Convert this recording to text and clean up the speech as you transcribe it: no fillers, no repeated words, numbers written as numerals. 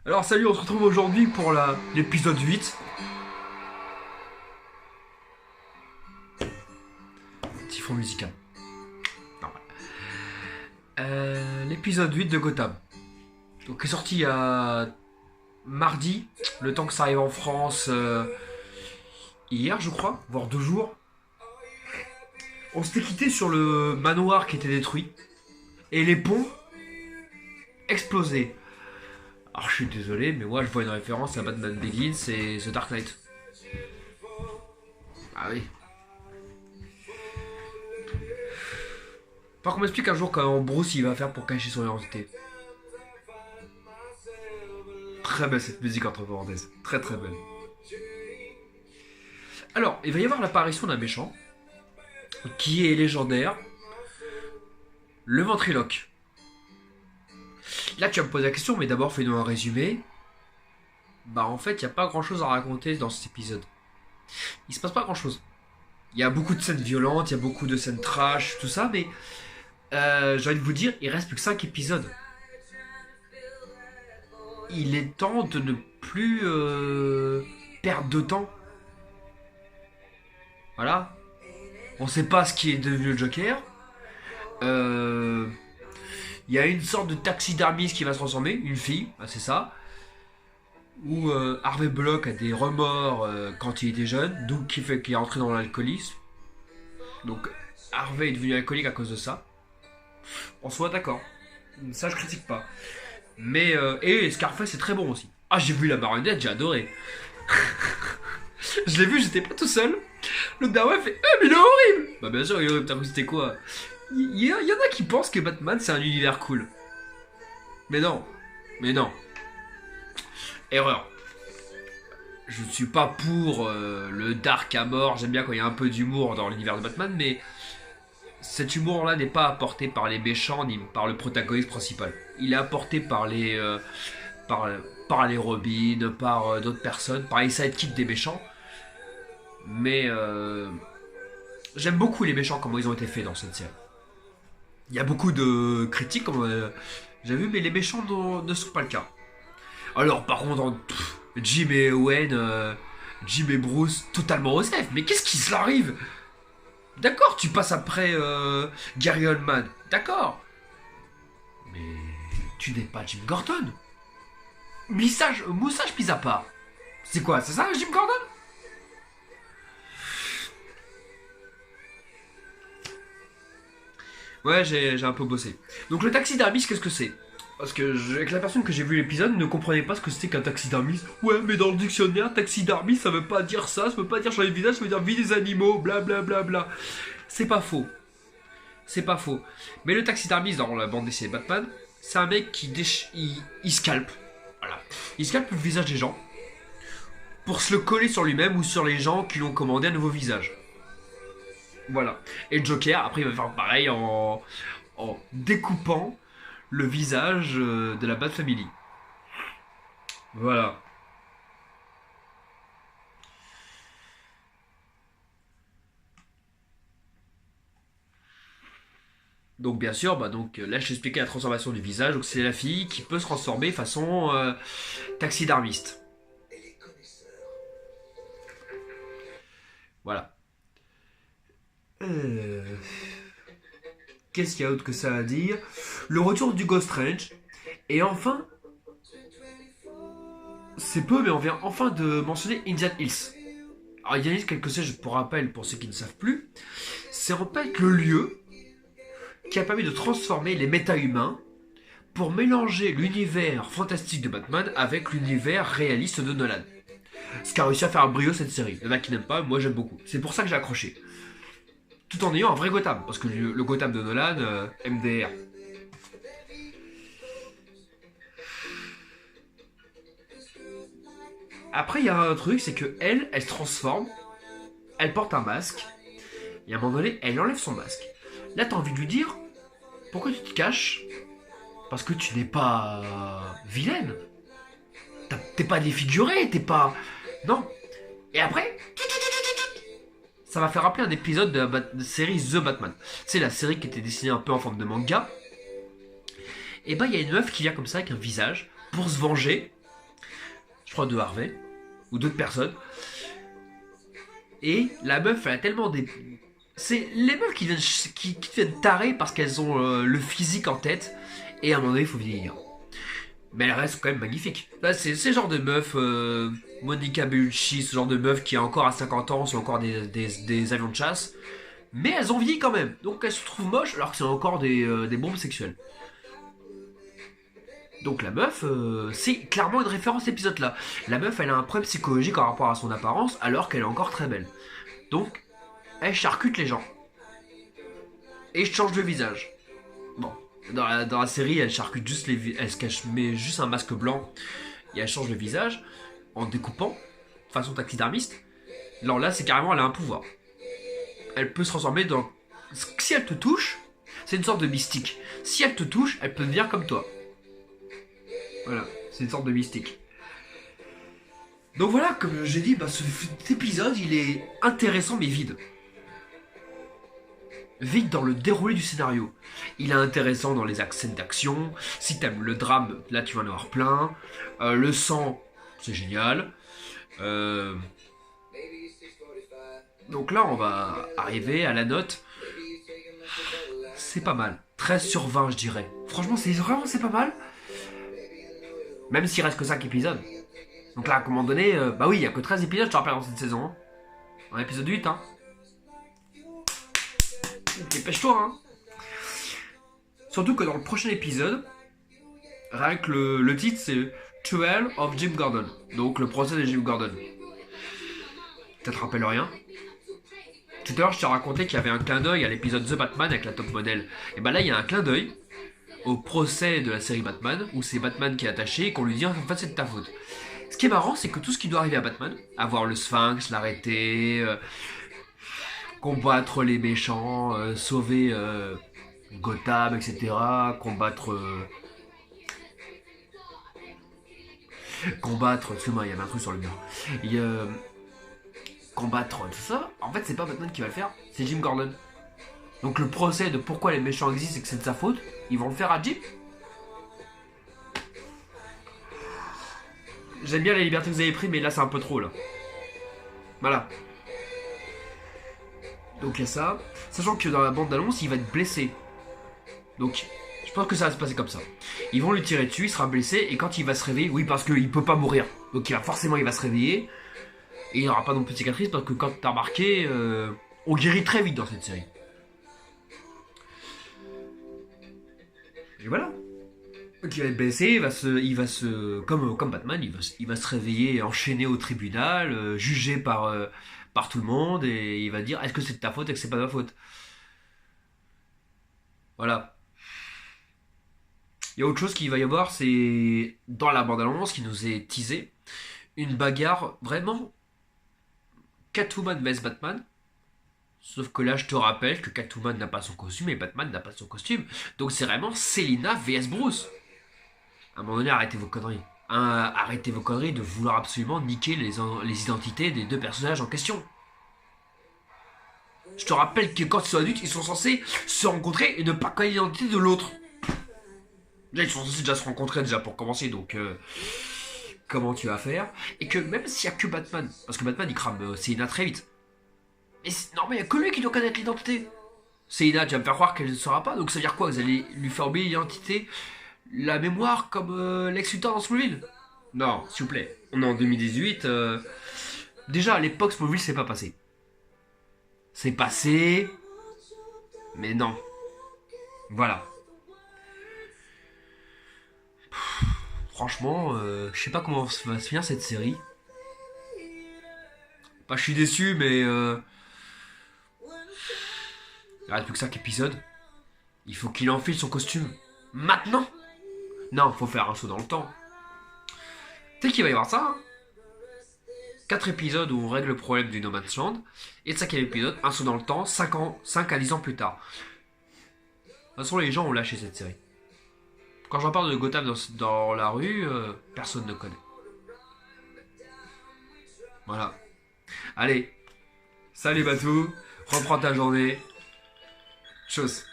Alors salut, on se retrouve aujourd'hui pour l'épisode 8. Petit fond musical. Normal. L'épisode 8 de Gotham. Donc qui est sorti mardi, le temps que ça arrive en France hier je crois, voire 2 jours. On s'était quitté sur le manoir qui était détruit. Et les ponts explosés. Alors je suis désolé, mais moi je vois une référence à Batman Begins et The Dark Knight. Ah oui. Par contre, m'explique un jour comment Bruce il va faire pour cacher son identité. Très belle cette musique entre parenthèses. Très très belle. Alors, il va y avoir l'apparition d'un méchant qui est légendaire. Le ventriloque. Là, tu vas me poser la question, mais d'abord, fais-nous un résumé. Bah, en fait, il n'y a pas grand-chose à raconter dans cet épisode. Il se passe pas grand-chose. Il y a beaucoup de scènes violentes, il y a beaucoup de scènes trash, tout ça, mais j'ai envie de vous dire, il reste plus que 5 épisodes. Il est temps de ne plus perdre de temps. Voilà. On sait pas ce qui est devenu le Joker. Il y a une sorte de taxidermiste qui va se transformer, une fille, c'est ça. Où Harvey Bullock a des remords quand il était jeune, donc qui fait qu'il est entré dans l'alcoolisme. Donc Harvey est devenu alcoolique à cause de ça. On soit d'accord. Ça je critique pas. Mais et Scarface c'est très bon aussi. Ah j'ai vu la marionnette, j'ai adoré. Je l'ai vu, j'étais pas tout seul. Le dawa fait mais il est horrible. Bah bien sûr il est horrible, t'as cru que c'était quoi? Il y en a qui pensent que Batman c'est un univers cool. Mais non. Mais non. Erreur. Je ne suis pas pour le dark à mort. J'aime bien quand il y a un peu d'humour dans l'univers de Batman, mais cet humour-là n'est pas apporté par les méchants ni par le protagoniste principal. Il est apporté par par les Robin, par d'autres personnes, par les sidekicks des méchants. Mais j'aime beaucoup les méchants, comment ils ont été faits dans cette série. Il y a beaucoup de critiques, comme j'ai vu, mais les méchants ne sont pas le cas. Alors, par contre, Jim et Owen, Jim et Bruce, totalement au safe. Mais qu'est-ce qui se leur arrive? D'accord, tu passes après Gary Oldman. D'accord. Mais tu n'es pas Jim Gordon. Moussage mis à part. C'est quoi, c'est ça, Jim Gordon? Ouais, j'ai un peu bossé. Donc le taxidermiste, qu'est-ce que c'est? Parce que avec la personne que j'ai vu l'épisode ne comprenait pas ce que c'était qu'un taxidermiste. Ouais, mais dans le dictionnaire, taxidermiste, ça veut pas dire ça veut pas dire changer de visage, ça veut dire vie des animaux, blablabla. Bla bla bla. C'est pas faux. C'est pas faux. Mais le taxidermiste dans la bande dessinée Batman, c'est un mec qui il scalpe. Voilà. Il scalpe le visage des gens pour se le coller sur lui-même ou sur les gens qui lui ont commandé un nouveau visage. Voilà. Et le Joker, après, il va faire pareil en découpant le visage de la Bat Family. Voilà. Donc bien sûr, là je t'expliquais la transformation du visage. Donc c'est la fille qui peut se transformer façon taxidermiste. Voilà. Qu'est-ce qu'il y a autre que ça à dire? Le retour du Ghost Range. Et enfin, c'est peu, mais on vient enfin de mentionner Indian Hills. Alors Indian Hills, quelque chose pour rappel, pour ceux qui ne savent plus, c'est en fait le lieu qui a permis de transformer les méta-humains pour mélanger l'univers fantastique de Batman avec l'univers réaliste de Nolan. Ce qui a réussi à faire un brio cette série. Il y en a qui n'aiment pas, moi j'aime beaucoup. C'est pour ça que j'ai accroché. Tout en ayant un vrai Gotham, parce que le Gotham de Nolan, MDR. Après, il y a un truc, c'est que elle se transforme, elle porte un masque, et à un moment donné, elle enlève son masque. Là, t'as envie de lui dire, pourquoi tu te caches? Parce que tu n'es pas vilaine. T'es pas défigurée, t'es pas... Non. Et après, ça va faire rappeler un épisode de la série The Batman. C'est la série qui était dessinée un peu en forme de manga. Et bah, il y a une meuf qui vient comme ça avec un visage pour se venger je crois de Harvey, ou d'autres personnes. Et la meuf, elle a tellement des... C'est les meufs qui deviennent tarées parce qu'elles ont le physique en tête. Et à un moment donné, il faut vieillir. Mais elle reste quand même magnifique. Là, c'est ce genre de meuf, Monica Bellucci, ce genre de meuf qui a encore à 50 ans, sont encore des avions de chasse. Mais elles ont vieilli quand même. Donc elles se trouvent moches alors que c'est encore des bombes sexuelles. Donc la meuf, c'est clairement une référence à cet épisode-là. La meuf, elle a un problème psychologique en rapport à son apparence alors qu'elle est encore très belle. Donc, elle charcute les gens. Et change de visage. Bon, dans la série, elle charcute juste elle se cache, met juste un masque blanc et elle change le visage en découpant, façon taxidermiste. Alors là, c'est carrément, elle a un pouvoir. Elle peut se transformer dans... Si elle te touche, c'est une sorte de mystique. Si elle te touche, elle peut devenir comme toi. Voilà, c'est une sorte de mystique. Donc voilà, comme j'ai dit, cet épisode, il est intéressant mais vide. Vide dans le déroulé du scénario. Il est intéressant dans les scènes d'action. Si t'aimes le drame, là tu vas en avoir plein. Le sang, c'est génial. Donc là, on va arriver à la note. C'est pas mal. 13 sur 20, je dirais. Franchement, c'est pas mal. Même s'il reste que 5 épisodes. Donc là, à un moment donné, bah oui, il y a que 13 épisodes, je te rappelle, dans cette saison. Hein. Dans l'épisode 8, hein. Dépêche-toi, hein. Surtout que dans le prochain épisode, rien que le titre, c'est Trial of Jim Gordon. Donc le procès de Jim Gordon. Ça te rappelle rien? Tout à l'heure, je t'ai raconté qu'il y avait un clin d'œil à l'épisode The Batman avec la top modèle. Et bah là, il y a un clin d'œil au procès de la série Batman, où c'est Batman qui est attaché et qu'on lui dit en fait c'est de ta faute. Ce qui est marrant, c'est que tout ce qui doit arriver à Batman, avoir le Sphinx, l'arrêter, combattre les méchants, sauver Gotham, etc., combattre, excuse-moi, il y avait un truc sur le mur. Combattre tout ça, en fait, c'est pas Batman qui va le faire, c'est Jim Gordon. Donc le procès de pourquoi les méchants existent et que c'est de sa faute, ils vont le faire à Jim. J'aime bien la liberté que vous avez pris, mais là c'est un peu trop là. Voilà. Donc il y a ça. Sachant que dans la bande d'annonce, il va être blessé. Donc je pense que ça va se passer comme ça. Ils vont lui tirer dessus, il sera blessé, et quand il va se réveiller, oui, parce qu'il peut pas mourir. Donc il va se réveiller. Et il n'aura pas non plus de cicatrices, parce que quand t'as remarqué, on guérit très vite dans cette série. Et voilà. Donc il va être blessé, comme Batman, il va se réveiller enchaîné au tribunal, jugé par tout le monde, et il va dire est-ce que c'est de ta faute et que c'est pas de ma faute. Voilà. Il y a autre chose qu'il va y avoir, c'est dans la bande-annonce qui nous est teasée, une bagarre vraiment Catwoman vs Batman. Sauf que là, je te rappelle que Catwoman n'a pas son costume et Batman n'a pas son costume. Donc c'est vraiment Selina vs Bruce. À un moment donné, arrêtez vos conneries. Arrêtez vos conneries de vouloir absolument niquer les identités des deux personnages en question. Je te rappelle que quand ils sont adultes, ils sont censés se rencontrer et ne pas connaître l'identité de l'autre. Là, ils sont censés déjà se rencontrer déjà pour commencer, donc comment tu vas faire? Et que même s'il n'y a que Batman, parce que Batman il crame Selina très vite. Mais non, mais il n'y a que lui qui doit connaître l'identité. Selina, tu vas me faire croire qu'elle ne saura pas, donc ça veut dire quoi? Vous allez lui faire oublier l'identité, la mémoire comme Lex Luthor dans Smallville? Non, s'il vous plaît. On est en 2018. Déjà, à l'époque, Smallville s'est pas passé. C'est passé. Mais non. Voilà. Franchement, je sais pas comment va se finir cette série. Bah, je suis déçu, mais. Il reste plus que 5 épisodes. Il faut qu'il enfile son costume. Maintenant! Non, faut faire un saut dans le temps. Tu sais qu'il va y avoir ça, hein? 4 épisodes où on règle le problème du No Man's Land. Et le 5ème épisode, un saut dans le temps, 5 à 10 ans plus tard. De toute façon, les gens ont lâché cette série. Quand j'en parle de Gotham dans la rue, personne ne connaît. Voilà. Allez. Salut Batou. Reprends ta journée. Tchuss.